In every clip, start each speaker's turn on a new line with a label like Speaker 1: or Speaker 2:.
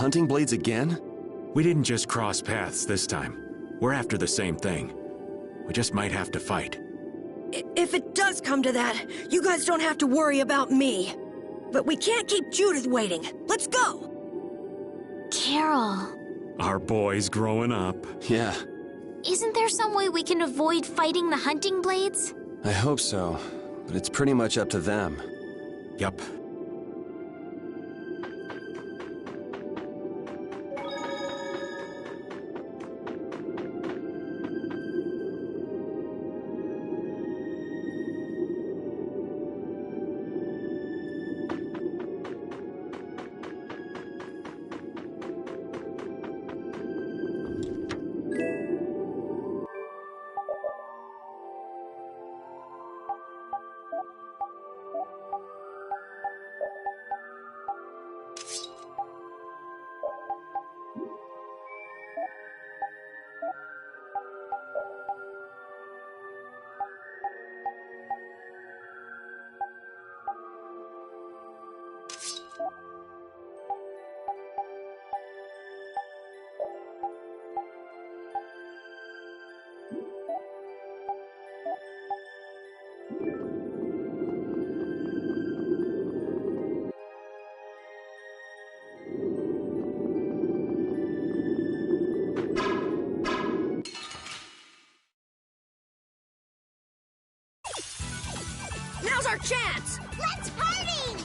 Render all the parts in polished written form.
Speaker 1: hunting blades again?
Speaker 2: We didn't just cross paths this time. We're after the same thing. We just might have to fight.
Speaker 3: If it does come to that, you guys don't have to worry about me. But we can't keep Judith waiting. Let's go!
Speaker 4: Carol.
Speaker 2: Our boy's growing up.
Speaker 1: Yeah,
Speaker 4: Isn't there some way we can avoid fighting the hunting blades?
Speaker 1: I hope so. But it's pretty much up to them.
Speaker 2: Yup.
Speaker 3: Now's our chance!
Speaker 4: Let's party!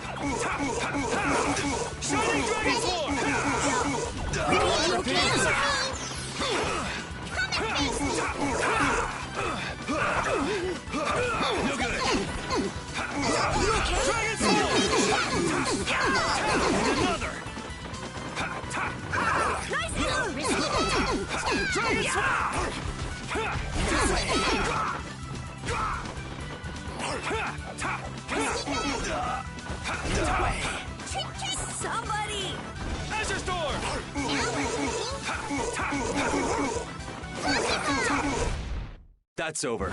Speaker 5: Shining Dragon Sword!
Speaker 4: You okay? Come at me!
Speaker 5: No good!
Speaker 3: You okay?
Speaker 5: Dragon Sword! And another!
Speaker 3: Nice move!
Speaker 5: Dragon
Speaker 3: Somebody!
Speaker 5: Azure Storm!
Speaker 2: That's over.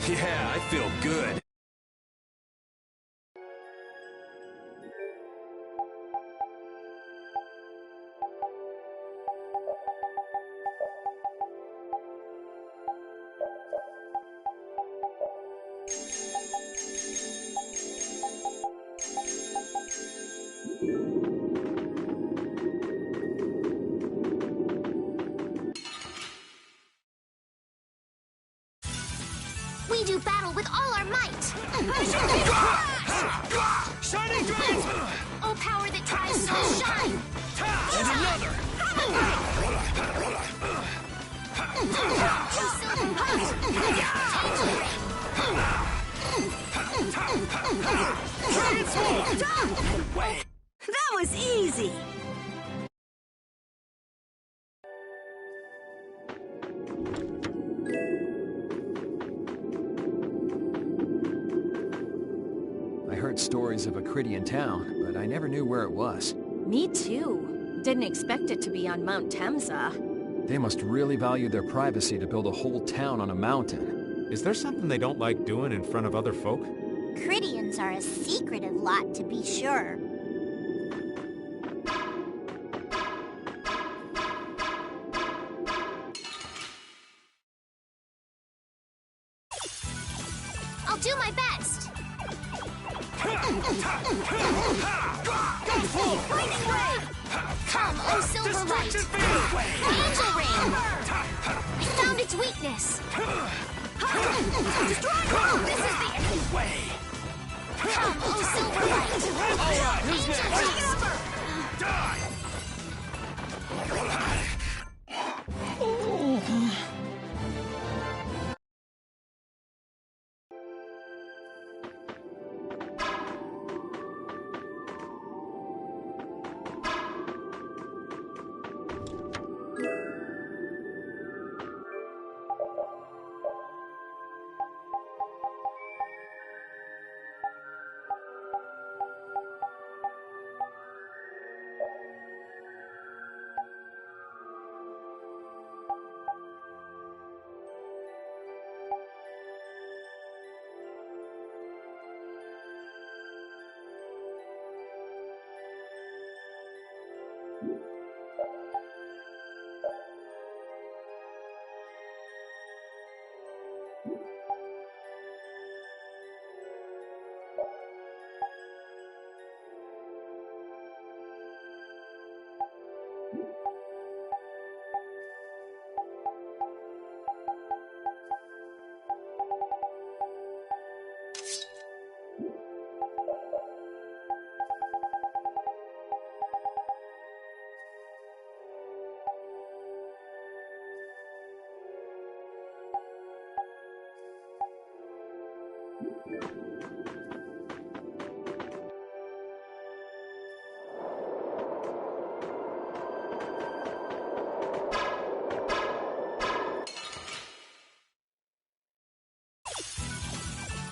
Speaker 2: Yeah, I feel good.
Speaker 4: We do battle with all our might!
Speaker 5: Shining Dragon!
Speaker 4: Oh, power that tries to shine!
Speaker 5: And another!
Speaker 4: Oh, silver
Speaker 5: Dragon Sword!
Speaker 3: That was easy!
Speaker 6: I heard stories of a Cridian town, but I never knew where it was.
Speaker 7: Me too. Didn't expect it to be on Mount Temsa.
Speaker 6: They must really value their privacy to build a whole town on a mountain.
Speaker 2: Is there something they don't like doing in front of other folk?
Speaker 4: Cridians are a secretive lot, to be sure. I'll do my best.
Speaker 5: Lightning Ray!
Speaker 4: Come, oh silver light!
Speaker 5: Destruction Field!
Speaker 4: Angel ring! I found its weakness. This is the
Speaker 5: Way!
Speaker 4: come, oh silver light!
Speaker 5: All right, who's
Speaker 4: Angel
Speaker 5: next?
Speaker 4: ring!
Speaker 5: Die!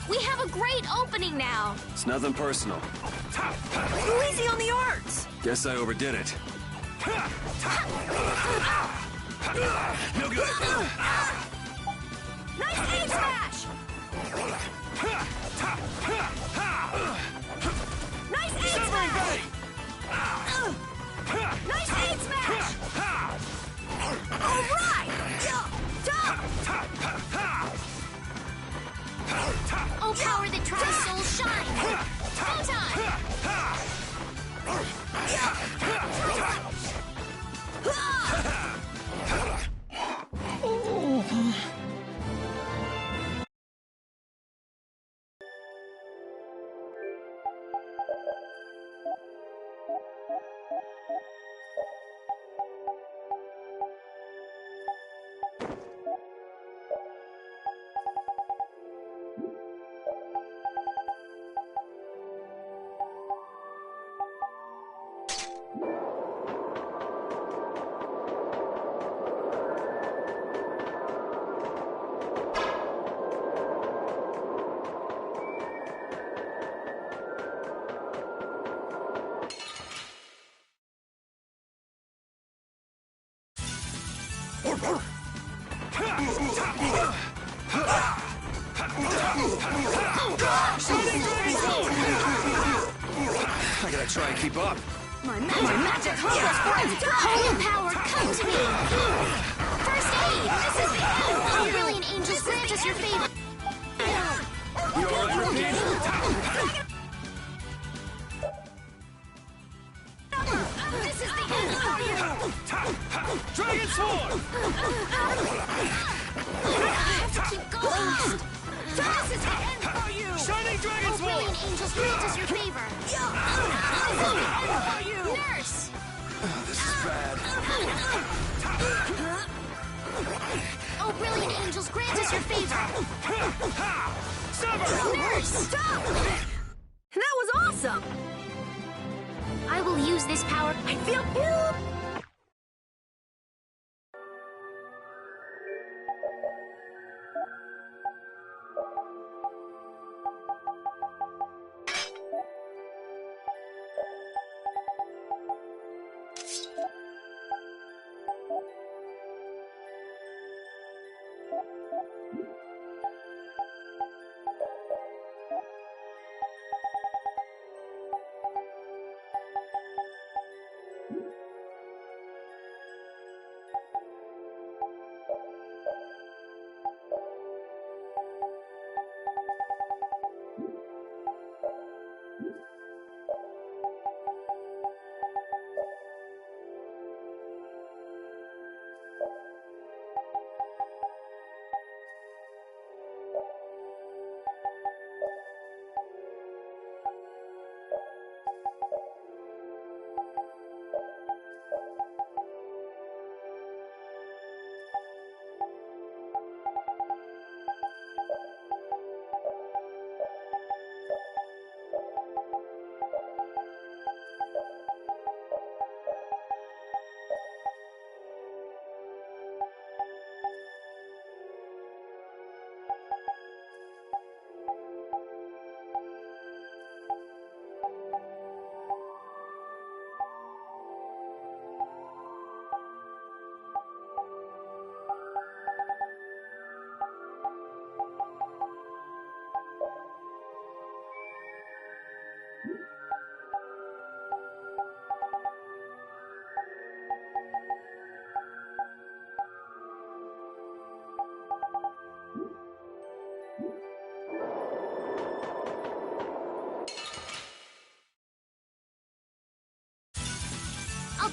Speaker 4: We have a great opening now.
Speaker 1: It's nothing personal.
Speaker 3: Easy on the arts!
Speaker 1: Guess I overdid it.
Speaker 2: No good.
Speaker 3: Nice aim smash! Nice aim smash! Nice aim smash! All right!
Speaker 4: Oh, power that tries soul shine. Go
Speaker 1: I gotta try and keep up.
Speaker 3: My magic humbles
Speaker 4: Holy power, come to me! First aid! This is the end! Oh, brilliant angels, grant us your favor!
Speaker 1: You alright, Rookie?
Speaker 3: This is the end for you!
Speaker 5: Dragon Sword!
Speaker 4: I have to keep going!
Speaker 3: This is the end for you!
Speaker 5: Shining Dragon
Speaker 4: Oh,
Speaker 5: Sword!
Speaker 4: brilliant angels, grant us your favor!
Speaker 3: For you!
Speaker 4: Nurse!
Speaker 1: This is bad.
Speaker 4: Oh, brilliant angels, grant us your favor!
Speaker 5: Sever!
Speaker 4: Nurse!
Speaker 3: Stop! That was awesome!
Speaker 4: I will use this power.
Speaker 3: I feel...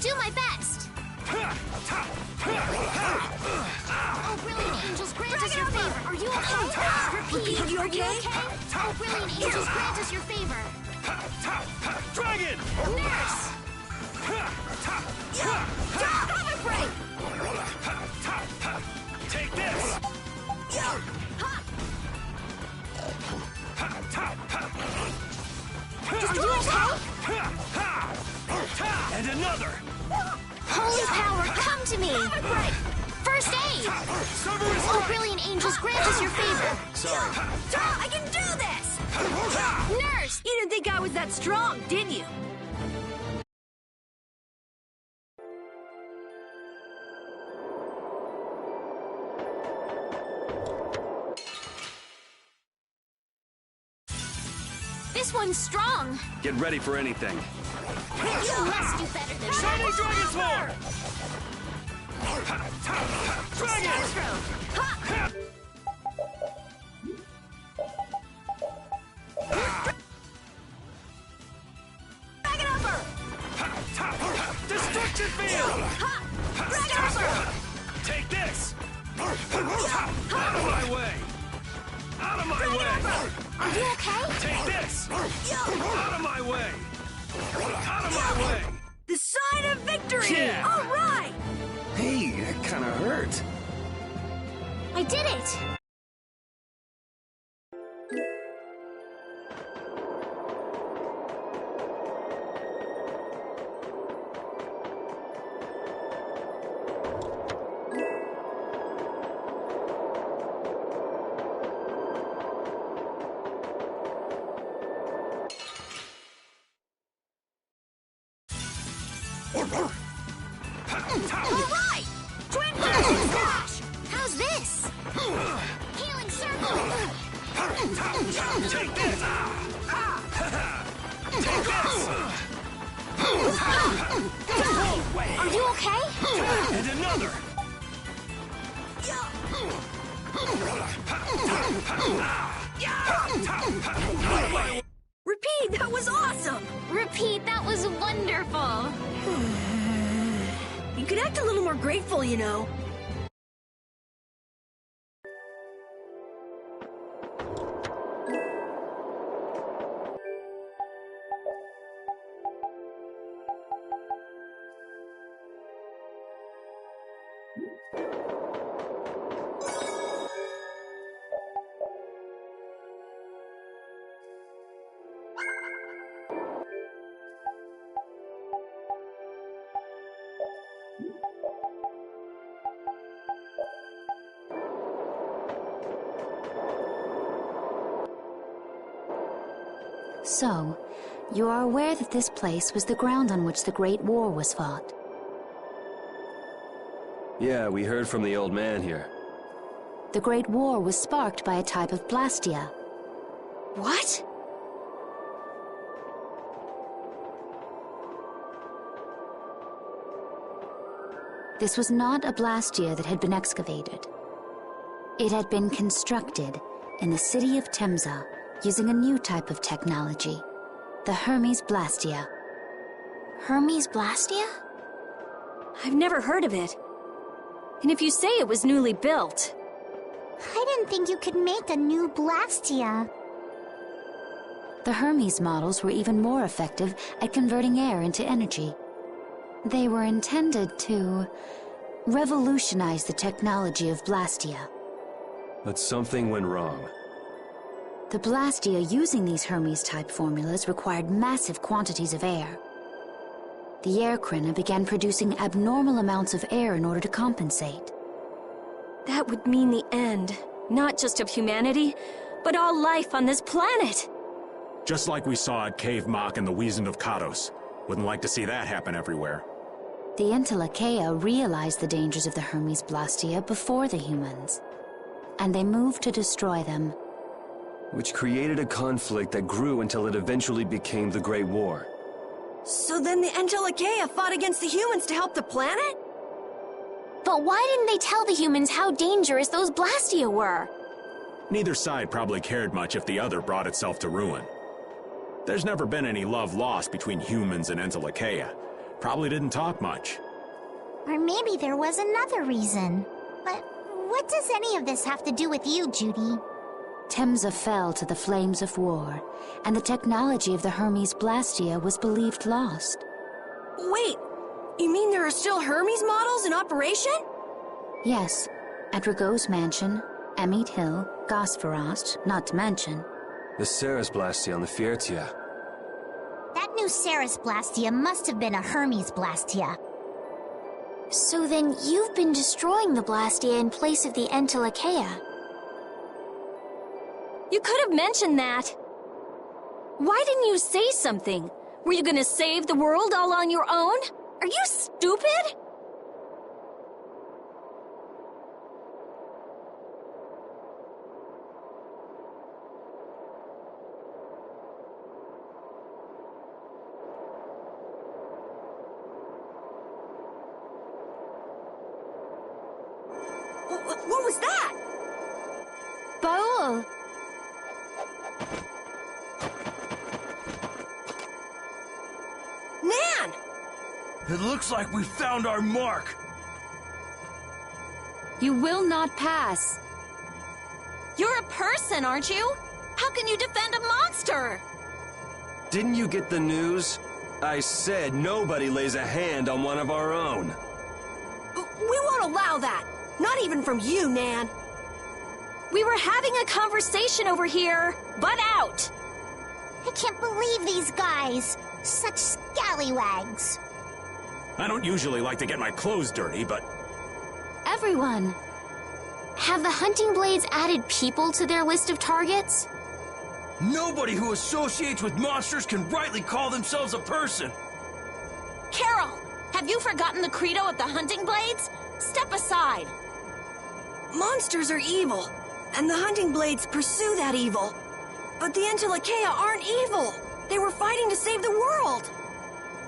Speaker 4: do my best. Oh, brilliant angels, grant us your favor. Are you okay? Repeat,
Speaker 3: Are you okay?
Speaker 4: Oh, brilliant angels, grant us your favor.
Speaker 5: Dragon!
Speaker 4: Nurse!
Speaker 3: Cover break!
Speaker 5: Take this!
Speaker 4: Are you okay?
Speaker 5: And another!
Speaker 4: Holy power, come to me! First aid! Oh, brilliant angels, grant us your favor.
Speaker 1: Sorry.
Speaker 3: I can do this!
Speaker 4: Nurse!
Speaker 3: You didn't think I was that strong, did you?
Speaker 4: This one's strong.
Speaker 1: Get ready for anything.
Speaker 4: You must do better than
Speaker 5: Shining
Speaker 4: that.
Speaker 5: Dragon Sword! Dragon!
Speaker 3: Dragon upper!
Speaker 5: Destruction Field!
Speaker 3: Dragon upper!
Speaker 5: Take this! Out of my way! Out of my way!
Speaker 4: Are you okay?
Speaker 5: Take this! Out of my way! Out of my way!
Speaker 3: The sign of victory!
Speaker 5: Yeah.
Speaker 3: All right!
Speaker 1: Hey, that kind of hurt.
Speaker 4: I did it! All right! Twin Dragon Smash! How's this? Healing Circle!
Speaker 5: Take this! Take this!
Speaker 4: Are you okay?
Speaker 5: And another!
Speaker 3: Repeat, that was awesome!
Speaker 4: Repeat, that was wonderful!
Speaker 3: You could act a little more grateful, you know.
Speaker 8: So, you are aware that this place was the ground on which the Great War was fought.
Speaker 1: Yeah, we heard from the old man here.
Speaker 8: The Great War was sparked by a type of blastia.
Speaker 3: What?
Speaker 8: This was not a blastia that had been excavated. It had been constructed in the city of Temza using a new type of technology, the Hermes Blastia.
Speaker 4: Hermes Blastia?
Speaker 7: I've never heard of it. And if you say it was newly built...
Speaker 4: I didn't think you could make a new Blastia.
Speaker 8: The Hermes models were even more effective at converting air into energy. They were intended to revolutionize the technology of Blastia.
Speaker 1: But something went wrong.
Speaker 8: The Blastia using these Hermes-type formulas required massive quantities of air. The Airkrina began producing abnormal amounts of air in order to compensate.
Speaker 7: That would mean the end, not just of humanity, but all life on this planet.
Speaker 2: Just like we saw at Cave Mach and the Wiesen of Kados. Wouldn't like to see that happen everywhere.
Speaker 8: The Entelekea realized the dangers of the Hermes Blastia before the humans, and they moved to destroy them.
Speaker 1: Which created a conflict that grew until it eventually became the Great War.
Speaker 3: So then the Entelekea fought against the humans to help the planet?
Speaker 4: But why didn't they tell the humans how dangerous those Blastia were?
Speaker 2: Neither side probably cared much if the other brought itself to ruin. There's never been any love lost between humans and Entelekea. Probably didn't talk much.
Speaker 4: Or maybe there was another reason. But what does any of this have to do with you, Judy?
Speaker 8: Temza fell to the flames of war, and the technology of the Hermes Blastia was believed lost.
Speaker 3: Wait, you mean there are still Hermes models in operation?
Speaker 8: Yes, at Rigaud's mansion, Emmett Hill, Gosferost, not to mention.
Speaker 1: The Ceres Blastia on the Fiertia.
Speaker 4: That new Ceres Blastia must have been a Hermes Blastia. So then you've been destroying the Blastia in place of the Entelekea.
Speaker 7: You could have mentioned that. Why didn't you say something? Were you gonna save the world all on your own? Are you stupid?
Speaker 3: What was that?
Speaker 7: Baul!
Speaker 3: Nan!
Speaker 5: It looks like we found our mark.
Speaker 7: You will not pass. You're a person, aren't you? How can you defend a monster?
Speaker 1: Didn't you get the news? I said nobody lays a hand on one of our own.
Speaker 3: We won't allow that. Not even from you, Nan.
Speaker 7: We were having a conversation over here. Butt out!
Speaker 4: I can't believe these guys. Such scallywags.
Speaker 2: I don't usually like to get my clothes dirty, but...
Speaker 8: Everyone!
Speaker 4: Have the hunting blades added people to their list of targets?
Speaker 5: Nobody who associates with monsters can rightly call themselves a person.
Speaker 7: Carol! Have you forgotten the credo of the hunting blades? Step aside.
Speaker 3: Monsters are evil, and the hunting blades pursue that evil. But the Entelekea aren't evil. They were fighting to save the world.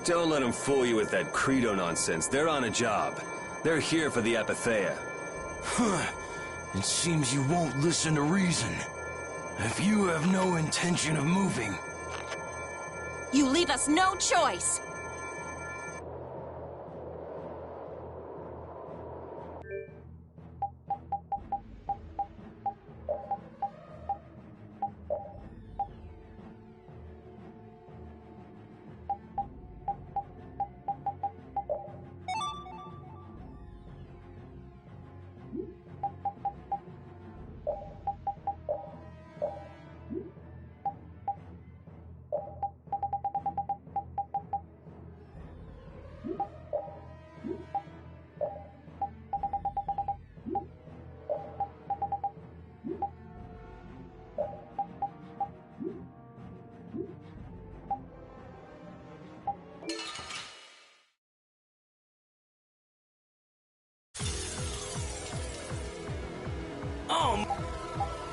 Speaker 1: Don't let them fool you with that credo nonsense. They're on a job. They're here for the Apatheia.
Speaker 5: It seems you won't listen to reason. If you have no intention of moving...
Speaker 7: You leave us no choice.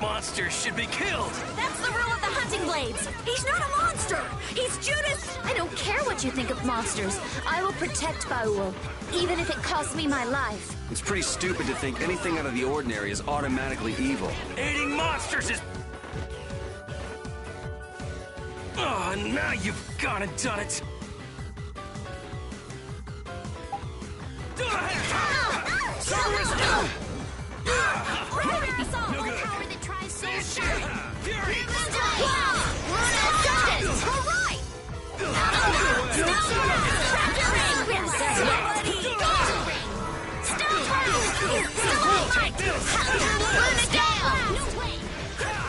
Speaker 5: Monsters should be killed!
Speaker 7: That's the rule of the hunting blades.
Speaker 3: He's not a monster! He's Judas!
Speaker 8: I don't care what you think of monsters. I will protect Baul, even if it costs me my life.
Speaker 1: It's pretty stupid to think anything out of the ordinary is automatically evil.
Speaker 5: Aiding monsters is... Oh, now you've gone and done it!
Speaker 4: No good. Power that tries so hard.
Speaker 5: Fury!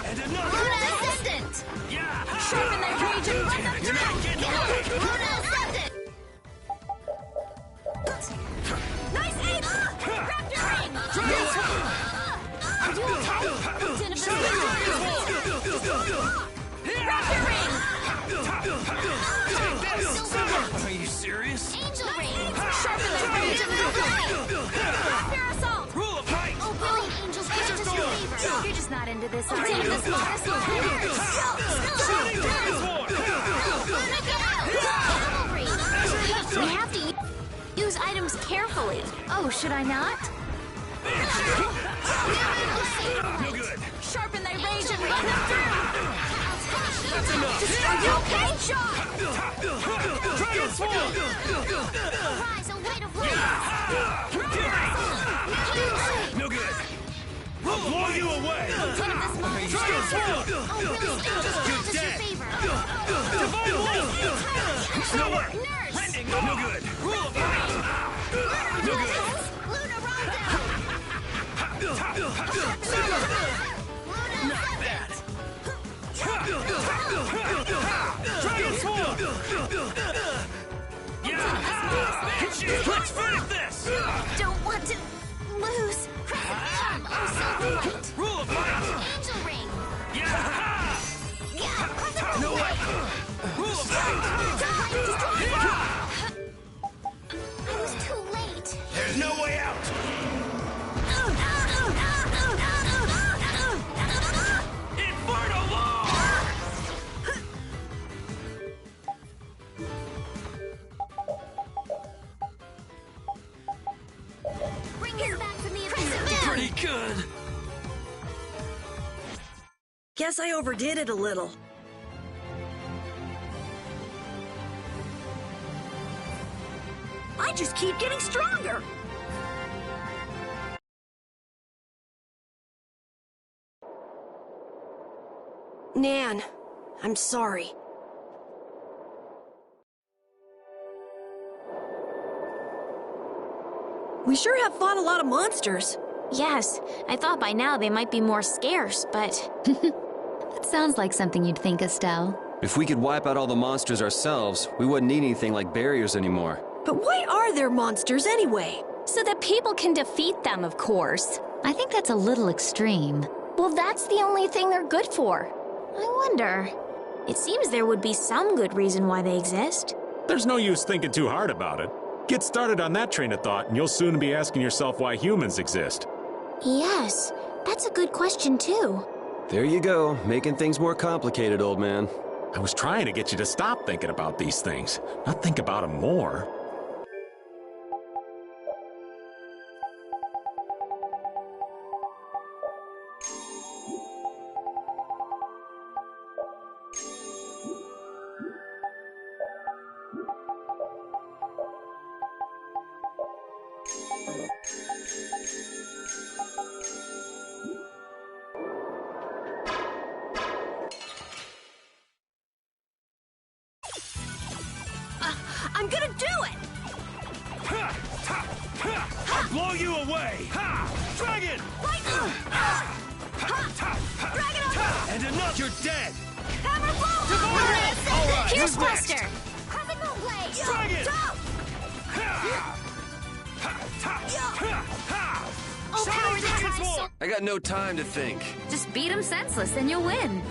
Speaker 5: And another!
Speaker 7: Sharpen that rage and let them
Speaker 5: You're not getting away!
Speaker 7: Nice aim! Raptor ring! Are you okay? Tin of the Raptor ring!
Speaker 5: Are you serious?
Speaker 4: Angel ring.
Speaker 7: Sharpen that rage and let them Raptor assault!
Speaker 5: Rule of height!
Speaker 4: Oh, brilliant angels grant us your favor.
Speaker 8: You're just not into this, are
Speaker 7: Tin of
Speaker 8: you?
Speaker 7: the smartest
Speaker 4: We have to use items carefully.
Speaker 8: Oh, should I not?
Speaker 5: No good!
Speaker 7: Sharpen thy rage and run them through!
Speaker 5: That's enough!
Speaker 7: Are you okay?
Speaker 5: Dragon Swarm!
Speaker 1: No good. I'll blow you away. Dragon Sword. You're dead. Divine Blow. Nowhere. No good. No good. Not bad. Dragon Sword. Let's finish this.
Speaker 4: Don't want to lose.
Speaker 1: Rule of Might.
Speaker 4: Angel Ring.
Speaker 1: No way. Rule of Might.
Speaker 4: I was too late.
Speaker 1: There's no way out. Inferno Law.
Speaker 4: Bring him back to me. Press him down.
Speaker 5: Pretty good.
Speaker 3: Guess I overdid it a little. I just keep getting stronger. Nan, I'm sorry. We sure have fought a lot of monsters.
Speaker 7: Yes, I thought by now they might be more scarce, but...
Speaker 8: That sounds like something you'd think, Estelle.
Speaker 1: If we could wipe out all the monsters ourselves, we wouldn't need anything like barriers anymore.
Speaker 3: But why are there monsters anyway?
Speaker 7: So that people can defeat them, of course.
Speaker 8: I think that's a little extreme.
Speaker 7: Well, that's the only thing they're good for. I wonder... It seems there would be some good reason why they exist.
Speaker 2: There's no use thinking too hard about it. Get started on that train of thought, and you'll soon be asking yourself why humans exist.
Speaker 7: Yes, that's a good question, too.
Speaker 1: There you go, making things more complicated, old man.
Speaker 2: I was trying to get you to stop thinking about these things, not think about them more.
Speaker 3: I'm gonna do it!
Speaker 1: I'll blow you away! Dragon!
Speaker 3: Dragon
Speaker 1: And enough! You're dead!
Speaker 3: Hammer blow!
Speaker 1: All right,
Speaker 7: Here's
Speaker 1: who's next?
Speaker 7: Buster!
Speaker 4: Crescent Moon Blade.
Speaker 1: Dragon!
Speaker 4: Oh, power the
Speaker 1: Dragon
Speaker 4: tri-soul.
Speaker 1: Sword! I got no time to think.
Speaker 8: Just beat him senseless and you'll win.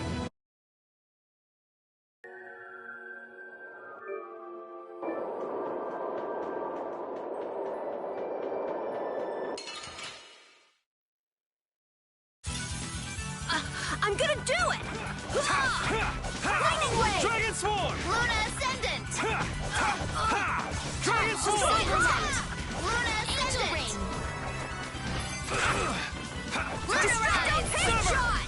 Speaker 3: I'm gonna do it! Lightning Wave!
Speaker 1: Dragon Sword!
Speaker 4: Luna Ascendant.
Speaker 1: Dragon Sword!
Speaker 4: Light. Luna Ascendant. Luna Rise.
Speaker 3: Headshot!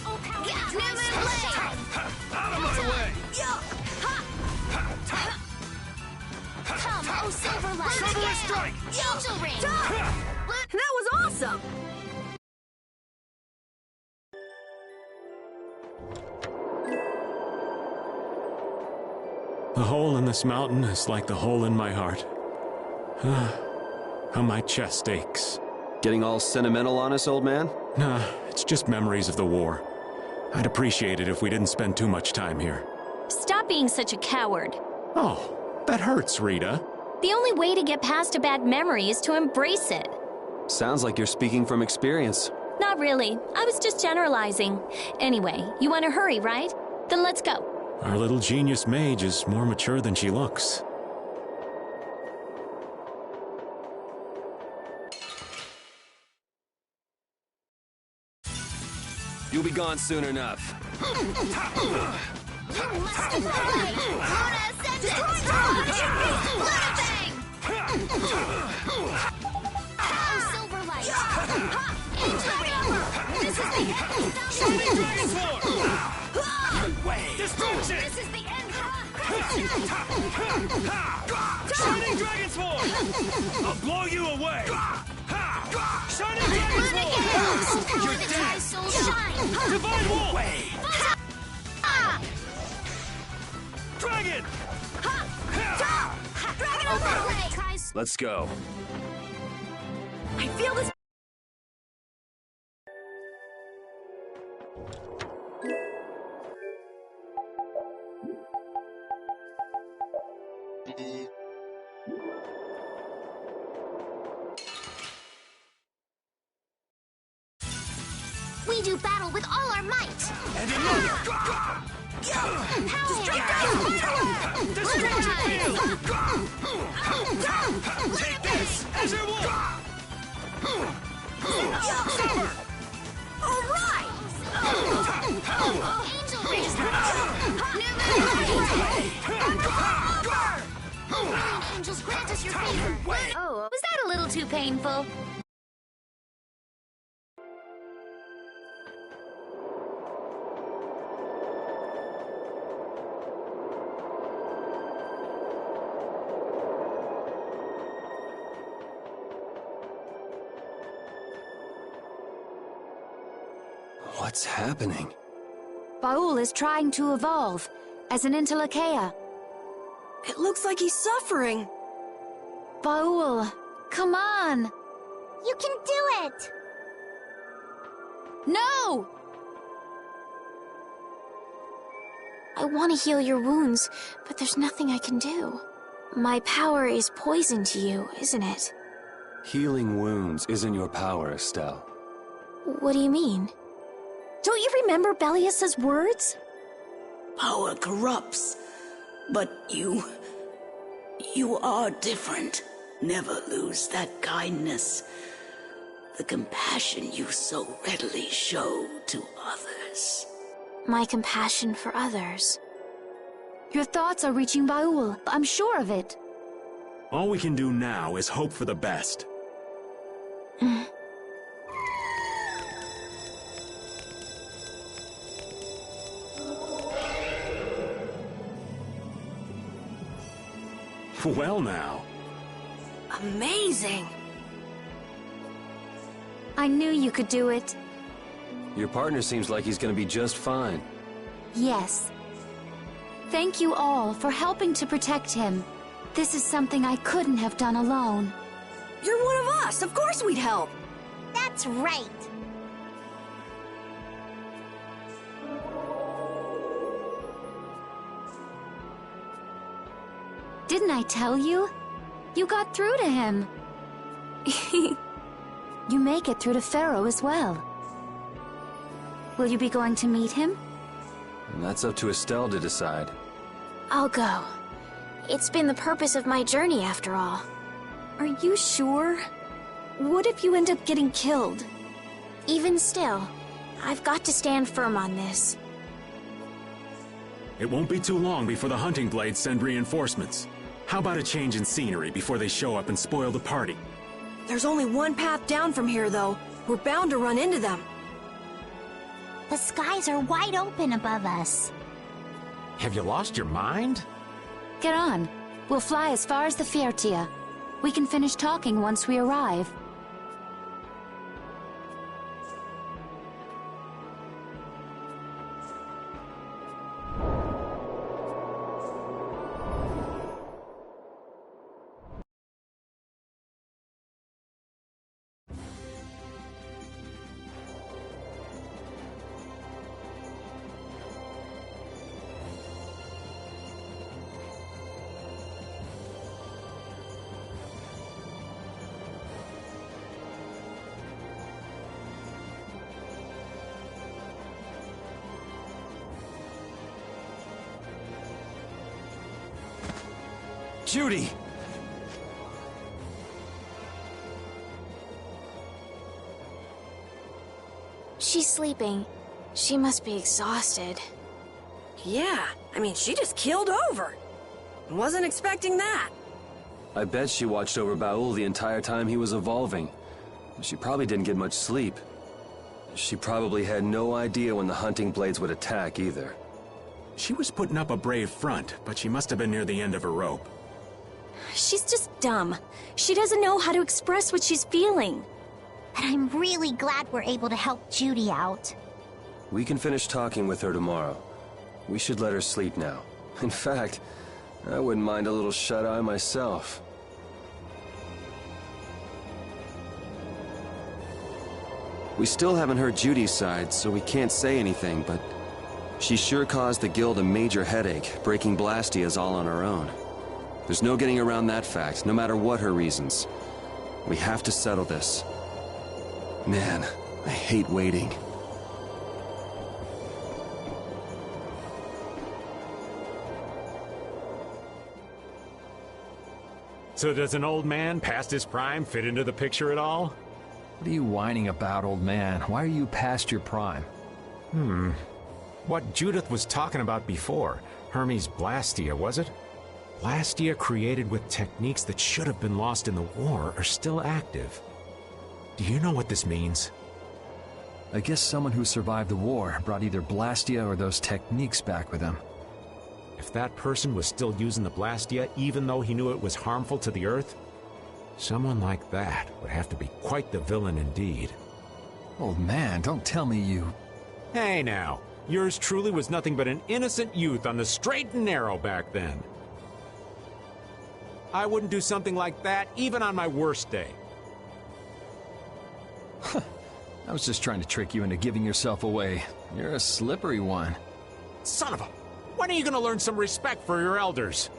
Speaker 4: Oh, power the tri-soul.
Speaker 1: Out of my way!
Speaker 4: Come, oh, Silver Light.
Speaker 1: Silver Strike!
Speaker 4: Angel Ring.
Speaker 3: That was awesome!
Speaker 2: The hole in this mountain is like the hole in my heart. How my chest aches.
Speaker 1: Getting all sentimental on us, old man?
Speaker 2: Nah, it's just memories of the war. I'd appreciate it if we didn't spend too much time here.
Speaker 7: Stop being such a coward.
Speaker 2: Oh, that hurts, Rita.
Speaker 7: The only way to get past a bad memory is to embrace it.
Speaker 1: Sounds like you're speaking from experience.
Speaker 7: Not really. I was just generalizing. Anyway, you want to hurry, right? Then let's go.
Speaker 2: Our little genius mage is more mature than she looks.
Speaker 1: You'll be gone soon enough.
Speaker 4: You must fly. Luna Ascendant. Luna Bang. Oh, Silver Light. Angel Ring. This is the end.
Speaker 1: Dragon Sword!
Speaker 4: This is the end.
Speaker 1: Shining Dragon's Force! I'll blow you away! Shining Dragon's Force! You're dead! Divine Wolf! Dragon! Let's go.
Speaker 3: I feel this.
Speaker 4: We do battle with all our might!
Speaker 1: And another! Destruction field! Take this! Azure Wolf! Summer!
Speaker 3: All right!
Speaker 4: Angel Race! Angels, grant us your favor! Oh, was that a little too painful?
Speaker 1: What's happening?
Speaker 8: Baul is trying to evolve as an Intelakea.
Speaker 3: It looks like he's suffering.
Speaker 8: Baul, come on!
Speaker 4: You can do it!
Speaker 8: No!
Speaker 7: I want to heal your wounds, but there's nothing I can do. My power is poison to you, isn't it?
Speaker 1: Healing wounds isn't your power, Estelle.
Speaker 7: What do you mean? Don't you remember Bellius's words?
Speaker 9: Power corrupts, but you are different. Never lose that kindness, the compassion you so readily show to others.
Speaker 7: My compassion for others.
Speaker 8: Your thoughts are reaching Baul. I'm sure of it.
Speaker 2: All we can do now is hope for the best. Well now.
Speaker 3: Amazing.
Speaker 8: I knew you could do it.
Speaker 1: Your partner seems like he's gonna be just fine.
Speaker 8: Yes. Thank you all for helping to protect him. This is something I couldn't have done alone.
Speaker 3: You're one of us. Of course we'd help.
Speaker 4: That's right!
Speaker 8: Didn't I tell you? You got through to him. You make it through to Pharaoh as well. Will you be going to meet him?
Speaker 1: And that's up to Estelle to decide.
Speaker 7: I'll go. It's been the purpose of my journey, after all.
Speaker 3: Are you sure? What if you end up getting killed?
Speaker 7: Even still, I've got to stand firm on this.
Speaker 2: It won't be too long before the hunting blades send reinforcements. How about a change in scenery before they show up and spoil the party?
Speaker 3: There's only one path down from here, though. We're bound to run into them.
Speaker 4: The skies are wide open above us.
Speaker 10: Have you lost your mind?
Speaker 8: Get on. We'll fly as far as the Fiertia. We can finish talking once we arrive.
Speaker 1: Judy!
Speaker 7: She's sleeping. She must be exhausted.
Speaker 3: Yeah, I mean, she just keeled over. Wasn't expecting that.
Speaker 1: I bet she watched over Baul the entire time he was evolving. She probably didn't get much sleep. She probably had no idea when the hunting blades would attack either.
Speaker 2: She was putting up a brave front, but she must have been near the end of her rope.
Speaker 7: She's just dumb. She doesn't know how to express what she's feeling.
Speaker 4: But I'm really glad we're able to help Judy out.
Speaker 1: We can finish talking with her tomorrow. We should let her sleep now. In fact, I wouldn't mind a little shut-eye myself. We still haven't heard Judy's side, so we can't say anything, but she sure caused the guild a major headache, breaking Blastias all on her own. There's no getting around that fact, no matter what her reasons. We have to settle this. Man, I hate waiting.
Speaker 2: So does an old man past his prime fit into the picture at all?
Speaker 6: What are you whining about, old man? Why are you past your prime?
Speaker 10: What Judith was talking about before, Hermes Blastia, was it?
Speaker 2: Blastia created with techniques that should have been lost in the war are still active. Do you know what this means?
Speaker 6: I guess someone who survived the war brought either Blastia or those techniques back with him.
Speaker 2: If that person was still using the Blastia even though he knew it was harmful to the Earth, someone like that would have to be quite the villain indeed.
Speaker 6: Old man, don't tell me you...
Speaker 2: Hey now, yours truly was nothing but an innocent youth on the straight and narrow back then. I wouldn't do something like that even on my worst day.
Speaker 6: I was just trying to trick you into giving yourself away. You're a slippery one.
Speaker 2: Son of a... When are you gonna learn some respect for your elders?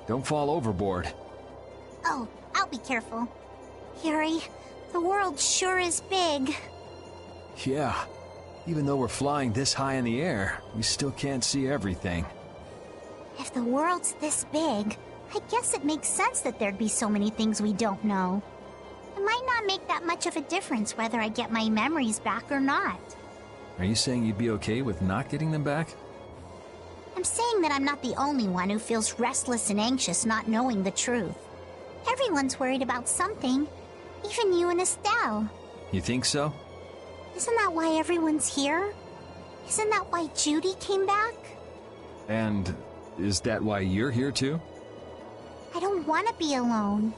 Speaker 6: Don't fall overboard.
Speaker 4: Oh, I'll be careful. Yuri, the world sure is big.
Speaker 6: Yeah. Even though we're flying this high in the air, we still can't see everything.
Speaker 4: If the world's this big, I guess it makes sense that there'd be so many things we don't know. It might not make that much of a difference whether I get my memories back or not.
Speaker 6: Are you saying you'd be okay with not getting them back?
Speaker 4: I'm saying that I'm not the only one who feels restless and anxious not knowing the truth. Everyone's worried about something, even you and Estelle.
Speaker 6: You think so?
Speaker 4: Isn't that why everyone's here? Isn't that why Judy came back?
Speaker 6: And is that why you're here too?
Speaker 4: I don't want to be alone.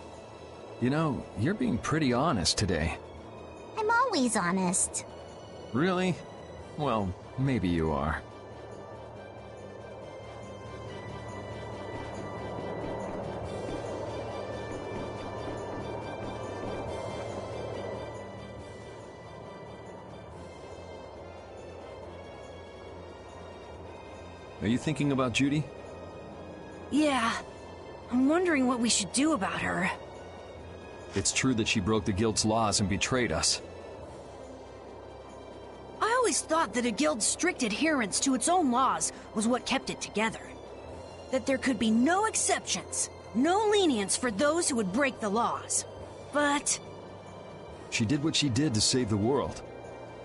Speaker 6: You know, you're being pretty honest today.
Speaker 4: I'm always honest.
Speaker 6: Really? Well, maybe you are. Are you thinking about Judy?
Speaker 3: Yeah. I'm wondering what we should do about her.
Speaker 6: It's true that she broke the guild's laws and betrayed us.
Speaker 3: I always thought that a guild's strict adherence to its own laws was what kept it together. That there could be no exceptions, no lenience for those who would break the laws. But...
Speaker 6: She did what she did to save the world.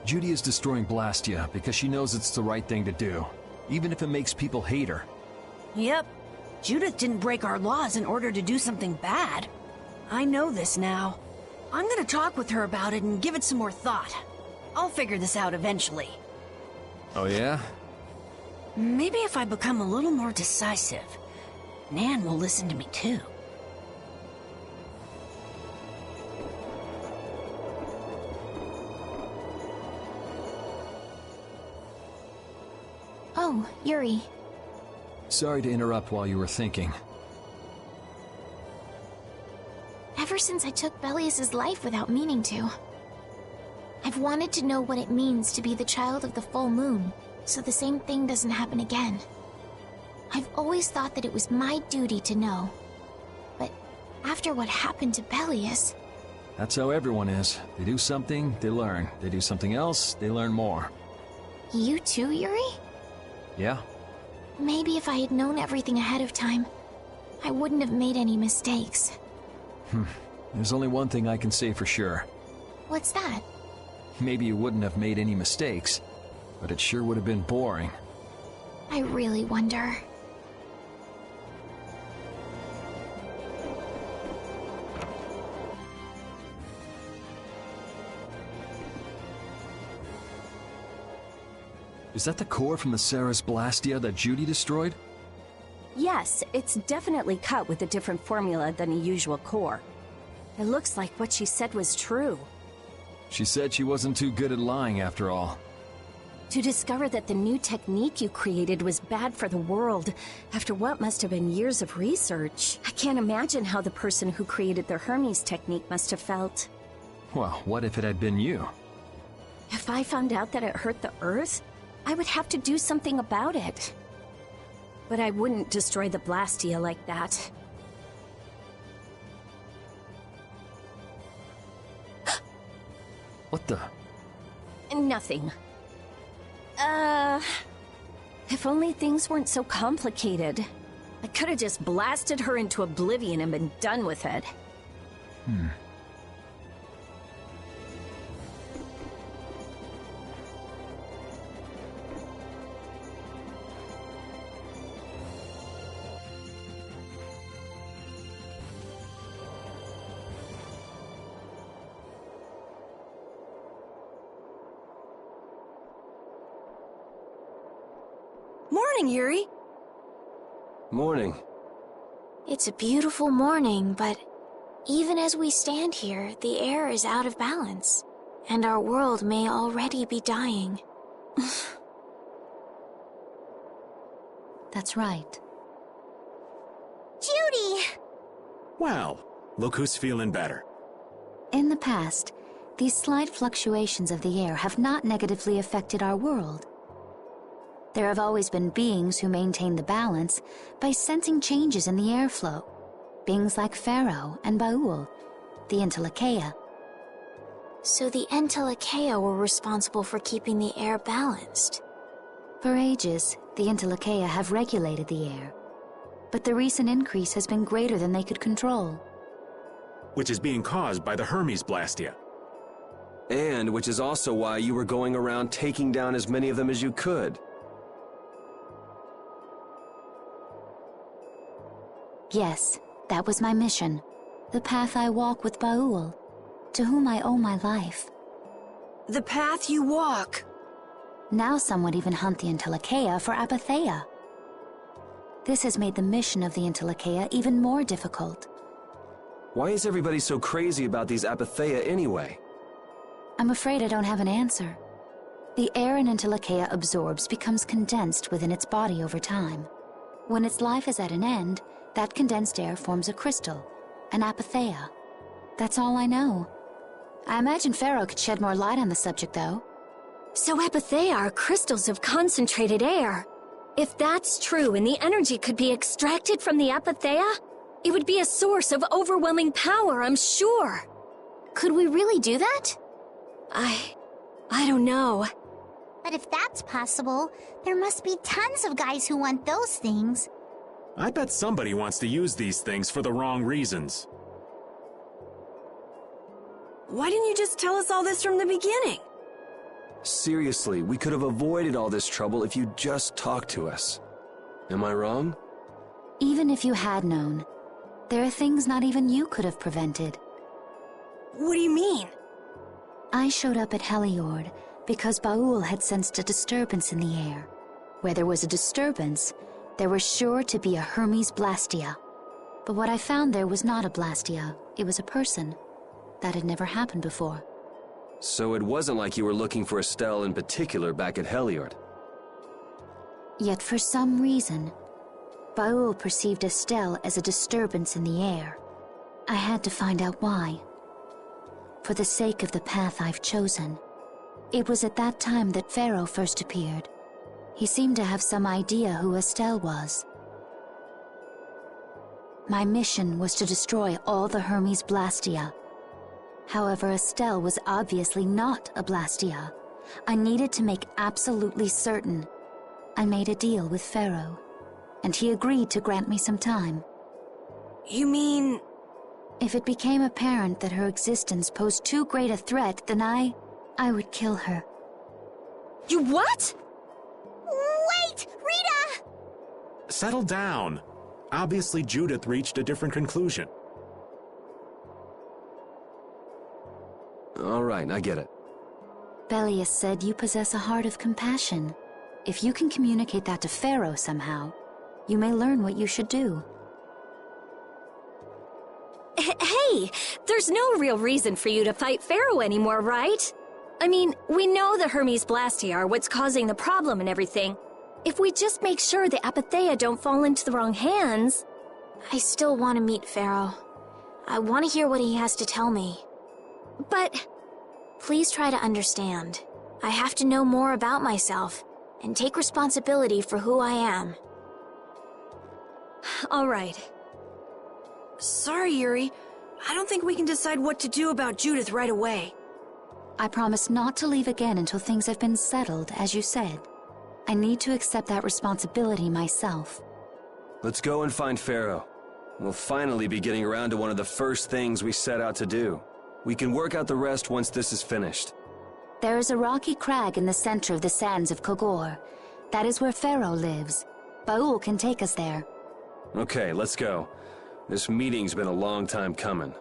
Speaker 6: Judy is destroying Blastia because she knows it's the right thing to do, even if it makes people hate her.
Speaker 3: Yep. Judith didn't break our laws in order to do something bad. I know this now. I'm gonna talk with her about it and give it some more thought. I'll figure this out eventually.
Speaker 6: Oh yeah?
Speaker 3: Maybe if I become a little more decisive, Nan will listen to me too.
Speaker 4: Oh, Yuri.
Speaker 6: Sorry to interrupt while you were thinking.
Speaker 4: Ever since I took Belius's life without meaning to, I've wanted to know what it means to be the child of the full moon, so the same thing doesn't happen again. I've always thought that it was my duty to know. But after what happened to Belius...
Speaker 6: That's how everyone is. They do something, they learn. They do something else, they learn more.
Speaker 4: You too, Yuri?
Speaker 6: Yeah.
Speaker 4: Maybe if I had known everything ahead of time, I wouldn't have made any mistakes.
Speaker 6: There's only one thing I can say for sure.
Speaker 4: What's that?
Speaker 6: Maybe you wouldn't have made any mistakes, but it sure would have been boring.
Speaker 4: I really wonder.
Speaker 6: Is that the core from the Ceres Blastia that Judy destroyed?
Speaker 7: Yes, it's definitely cut with a different formula than a usual core. It looks like what she said was true.
Speaker 6: She said she wasn't too good at lying after all.
Speaker 7: To discover that the new technique you created was bad for the world, after what must have been years of research, I can't imagine how the person who created the Hermes technique must have felt.
Speaker 6: Well, what if it had been you?
Speaker 7: If I found out that it hurt the Earth, I would have to do something about it. But I wouldn't destroy the Blastia like that.
Speaker 6: What the?
Speaker 7: Nothing. If only things weren't so complicated. I could have just blasted her into oblivion and been done with it. Morning, Yuri.
Speaker 1: Morning.
Speaker 4: It's a beautiful morning, but even as we stand here, the air is out of balance, and our world may already be dying.
Speaker 8: That's right.
Speaker 4: Judy!
Speaker 2: Well, look who's feeling better.
Speaker 8: In the past, these slight fluctuations of the air have not negatively affected our world. There have always been beings who maintain the balance by sensing changes in the airflow. Beings like Pharaoh and Baul, the Entelekea.
Speaker 4: So the Entelekea were responsible for keeping the air balanced.
Speaker 8: For ages, the Entelekea have regulated the air. But the recent increase has been greater than they could control.
Speaker 2: Which is being caused by the Hermes Blastia.
Speaker 1: And which is also why you were going around taking down as many of them as you could.
Speaker 8: Yes, that was my mission. The path I walk with Baul, to whom I owe my life.
Speaker 3: The path you walk.
Speaker 8: Now some would even hunt the Entelekea for Apatheia. This has made the mission of the Entelekea even more difficult.
Speaker 1: Why is everybody so crazy about these Apatheia anyway?
Speaker 8: I'm afraid I don't have an answer. The air an Entelekea absorbs becomes condensed within its body over time. When its life is at an end, that condensed air forms a crystal, an Apatheia. That's all I know. I imagine Pharaoh could shed more light on the subject, though.
Speaker 7: So Apatheia are crystals of concentrated air. If that's true and the energy could be extracted from the Apatheia, it would be a source of overwhelming power, I'm sure.
Speaker 4: Could we really do that?
Speaker 7: I don't know.
Speaker 11: But if that's possible, there must be tons of guys who want those things.
Speaker 2: I bet somebody wants to use these things for the wrong reasons.
Speaker 3: Why didn't you just tell us all this from the beginning?
Speaker 1: Seriously, we could have avoided all this trouble if you just talked to us. Am I wrong?
Speaker 8: Even if you had known, there are things not even you could have prevented.
Speaker 3: What do you mean?
Speaker 8: I showed up at Heliord because Baul had sensed a disturbance in the air. Where there was a disturbance, there was sure to be a Hermes Blastia. But what I found there was not a Blastia, it was a person. That had never happened before.
Speaker 1: So it wasn't like you were looking for Estelle in particular back at Heliord.
Speaker 8: Yet for some reason, Baul perceived Estelle as a disturbance in the air. I had to find out why. For the sake of the path I've chosen. It was at that time that Pharaoh first appeared. He seemed to have some idea who Estelle was. My mission was to destroy all the Hermes Blastia. However, Estelle was obviously not a Blastia. I needed to make absolutely certain. I made a deal with Pharaoh, and he agreed to grant me some time.
Speaker 3: You mean...
Speaker 8: If it became apparent that her existence posed too great a threat, then I would kill her.
Speaker 3: You what?
Speaker 11: Wait! Rita!
Speaker 2: Settle down. Obviously, Judith reached a different conclusion.
Speaker 1: All right, I get it.
Speaker 8: Belius said you possess a heart of compassion. If you can communicate that to Pharaoh somehow, you may learn what you should do.
Speaker 7: Hey, there's no real reason for you to fight Pharaoh anymore, right? I mean, we know the Hermes Blastia are what's causing the problem and everything. If we just make sure the Apatheia don't fall into the wrong hands...
Speaker 4: I still want to meet Pharaoh. I want to hear what he has to tell me.
Speaker 7: But...
Speaker 4: Please try to understand. I have to know more about myself, and take responsibility for who I am.
Speaker 3: All right. Sorry, Yuri. I don't think we can decide what to do about Judith right away.
Speaker 8: I promise not to leave again until things have been settled, as you said. I need to accept that responsibility myself.
Speaker 1: Let's go and find Pharaoh. We'll finally be getting around to one of the first things we set out to do. We can work out the rest once this is finished.
Speaker 8: There is a rocky crag in the center of the sands of Kogor. That is where Pharaoh lives. Baul can take us there.
Speaker 1: Okay, let's go. This meeting's been a long time coming.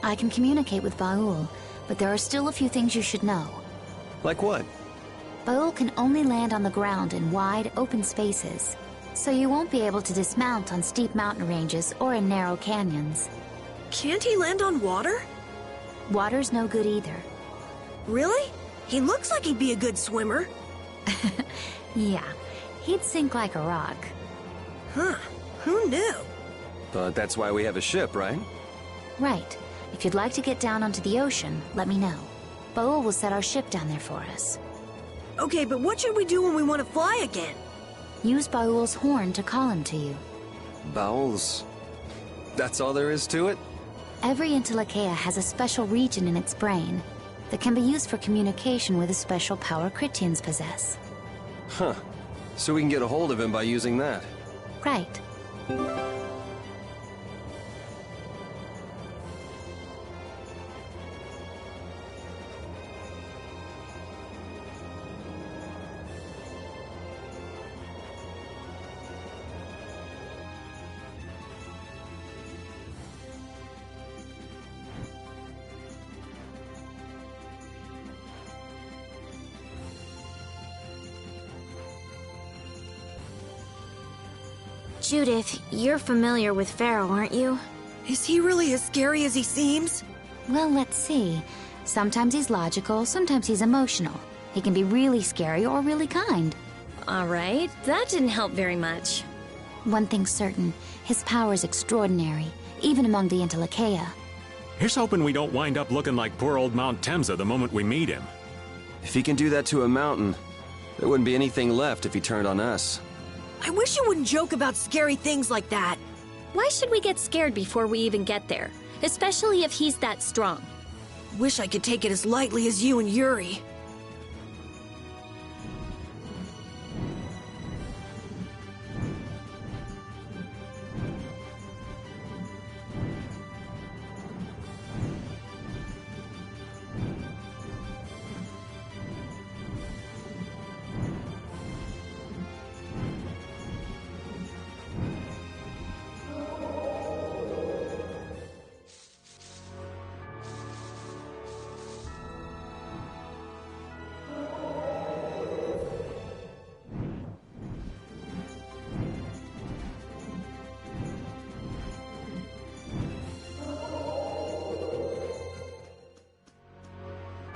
Speaker 8: I can communicate with Baul, but there are still a few things you should know.
Speaker 1: Like what?
Speaker 8: Baul can only land on the ground in wide, open spaces, so you won't be able to dismount on steep mountain ranges or in narrow canyons.
Speaker 3: Can't he land on water?
Speaker 8: Water's no good either.
Speaker 3: Really? He looks like he'd be a good swimmer.
Speaker 8: Yeah, he'd sink like a rock.
Speaker 3: Huh, who knew?
Speaker 1: But that's why we have a ship, right?
Speaker 8: Right. If you'd like to get down onto the ocean, let me know. Baul will set our ship down there for us.
Speaker 3: Okay, but what should we do when we want to fly again?
Speaker 8: Use Baul's horn to call him to you.
Speaker 1: Bowels. That's all there is to it?
Speaker 8: Every Intellikeia has a special region in its brain that can be used for communication with a special power Critians possess.
Speaker 1: Huh. So we can get a hold of him by using that.
Speaker 8: Right.
Speaker 4: Judith, you're familiar with Pharaoh, aren't you?
Speaker 3: Is he really as scary as he seems?
Speaker 8: Well, let's see. Sometimes he's logical, sometimes he's emotional. He can be really scary or really kind.
Speaker 7: All right, that didn't help very much.
Speaker 8: One thing's certain, his power is extraordinary, even among the Intellikeia.
Speaker 2: Here's hoping we don't wind up looking like poor old Mount Temsa the moment we meet him.
Speaker 1: If he can do that to a mountain, there wouldn't be anything left if he turned on us.
Speaker 3: I wish you wouldn't joke about scary things like that.
Speaker 7: Why should we get scared before we even get there? Especially if he's that strong.
Speaker 3: Wish I could take it as lightly as you and Yuri.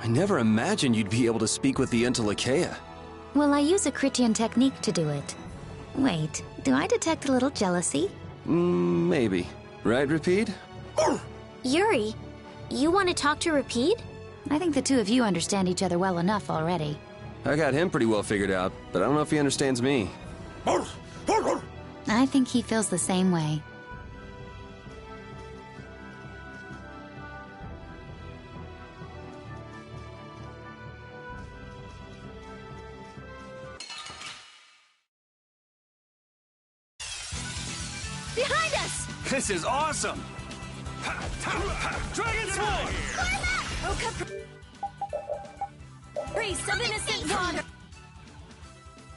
Speaker 1: I never imagined you'd be able to speak with the Intellikeia.
Speaker 8: Well, I use a Critian technique to do it. Wait, do I detect a little jealousy?
Speaker 1: Maybe. Right, Rapide?
Speaker 4: Yuri, you want to talk to Rapide?
Speaker 8: I think the two of you understand each other well enough already.
Speaker 1: I got him pretty well figured out, but I don't know if he understands me.
Speaker 8: I think he feels the same way.
Speaker 3: Behind us!
Speaker 5: This is awesome! Dragon Sword!
Speaker 3: Oh, Capri! Some innocent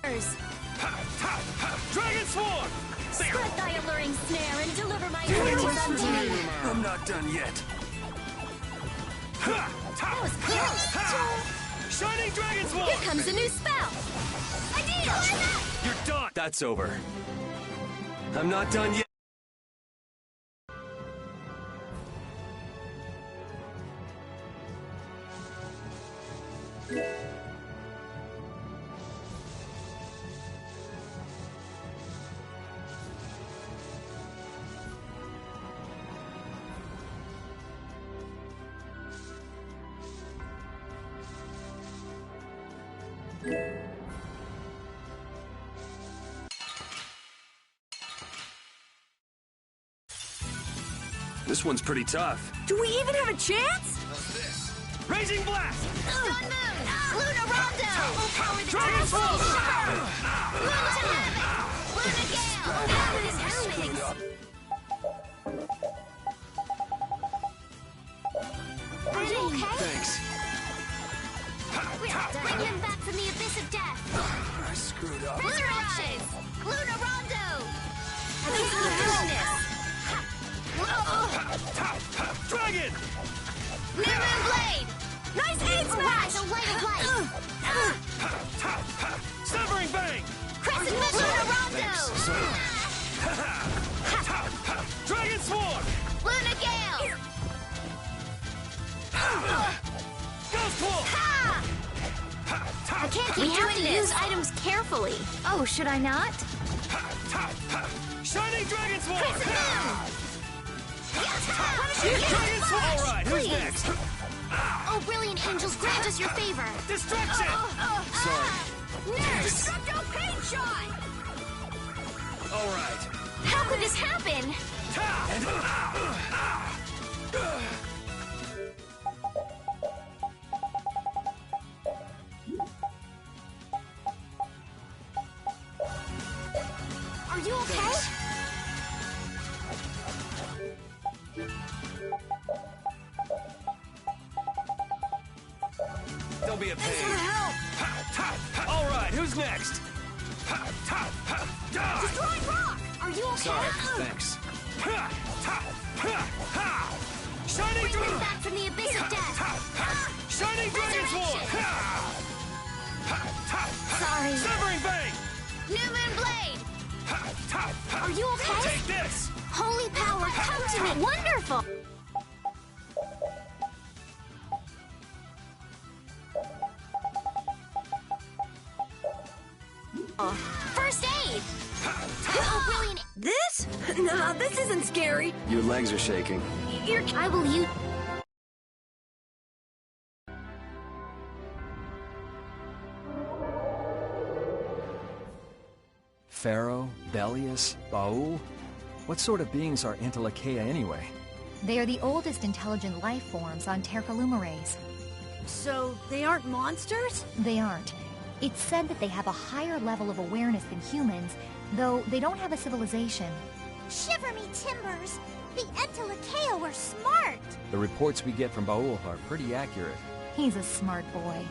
Speaker 3: waters!
Speaker 5: Dragon Swarm!
Speaker 7: Spread thy alluring snare and deliver my inheritance unto me.
Speaker 5: I'm not done yet.
Speaker 7: That was close.
Speaker 5: Shining Dragon Swarm!
Speaker 7: Here comes a new spell. Idea!
Speaker 5: You're done!
Speaker 1: That's over. I'm not done yet. This one's pretty tough.
Speaker 3: Do we even have a chance?
Speaker 5: Raising Blast!
Speaker 11: Sun Moon! Luna Rondo! Overpower the
Speaker 5: Dragon Swarm!
Speaker 11: Luna Gale! Luna Helmets! Are you okay?
Speaker 1: Thanks.
Speaker 11: Bring him back from the abyss of death!
Speaker 5: I screwed up.
Speaker 11: Resurrections! Luna Rondo!
Speaker 5: Dragon!
Speaker 11: New Moon Blade!
Speaker 3: Nice aid smash!
Speaker 11: A light of light!
Speaker 5: Severing Bang!
Speaker 11: Crescent Moon Luna Rondo!
Speaker 5: Dragon Swarm!
Speaker 11: Luna Gale!
Speaker 5: Ghost Wolf!
Speaker 11: I can't keep
Speaker 4: We have
Speaker 11: doing
Speaker 4: to
Speaker 11: this.
Speaker 4: use items carefully. Oh, should I not?
Speaker 5: Shining Dragon Swarm!
Speaker 11: Dragon
Speaker 5: Dragon Swarm! All right, who's next?
Speaker 11: Oh, brilliant angels, grant us your favor.
Speaker 5: Distraction!
Speaker 1: Sorry.
Speaker 11: Nurse! Destructo Pain Shot!
Speaker 5: All right.
Speaker 11: How could this happen? Are you okay?
Speaker 5: Don't be a pain. All right, who's next?
Speaker 11: Destroying rock! Are you okay?
Speaker 1: Sorry, thanks.
Speaker 5: Shining
Speaker 11: Bring him
Speaker 5: Dragon!
Speaker 11: back from the abyss of death!
Speaker 5: Shining Dragon Swarm!
Speaker 11: Sorry.
Speaker 5: Severing Bang!
Speaker 11: New Moon Blade! Are you okay?
Speaker 5: Take this!
Speaker 11: Holy power, come to me!
Speaker 4: Wonderful!
Speaker 11: First aid! Oh, brilliant!
Speaker 3: This? Nah, this isn't scary.
Speaker 1: Your legs are shaking.
Speaker 11: I will use...
Speaker 6: Pharaoh, Belius, Baul? What sort of beings are Antilocheia anyway?
Speaker 12: They are the oldest intelligent life forms on Tercalumares.
Speaker 3: So, they aren't monsters?
Speaker 12: They aren't. It's said that they have a higher level of awareness than humans, though they don't have a civilization.
Speaker 11: Shiver me timbers! The Entelekea were smart!
Speaker 6: The reports we get from Baul are pretty accurate.
Speaker 12: He's a smart boy.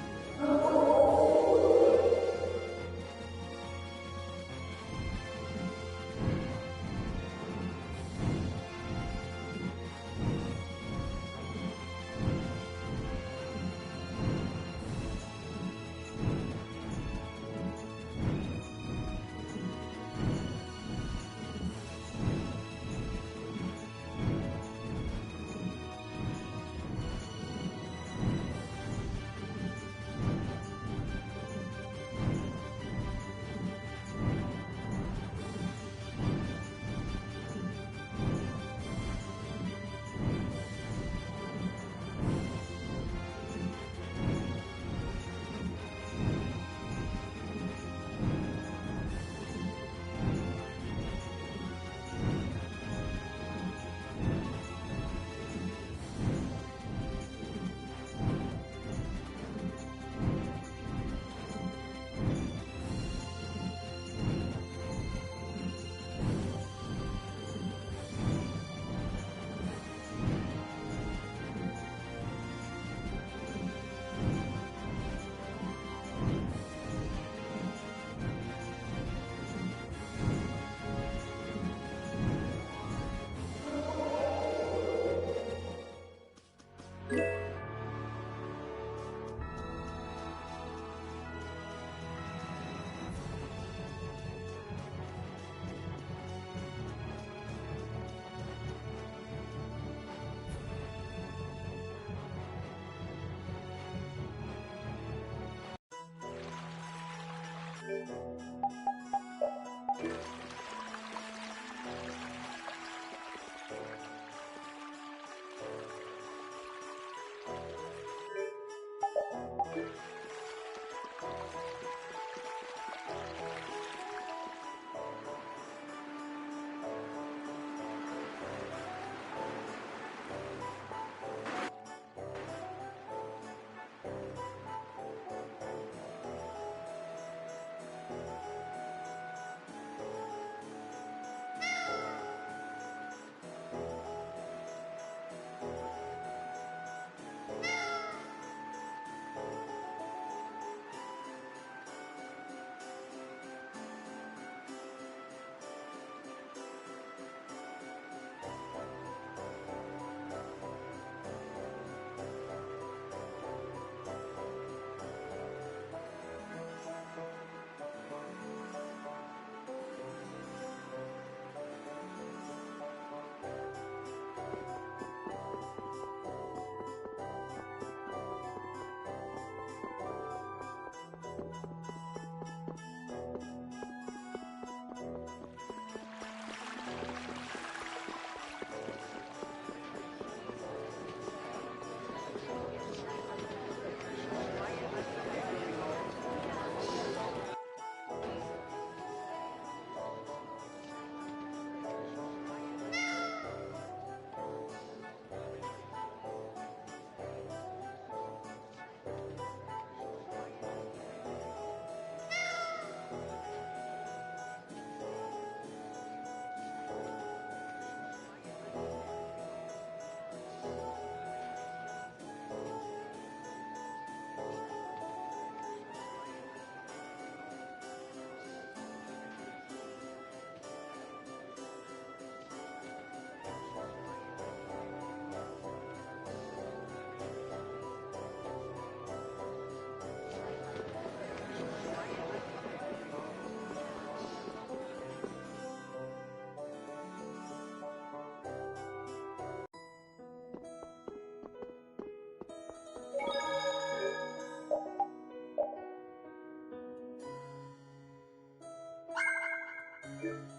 Speaker 13: you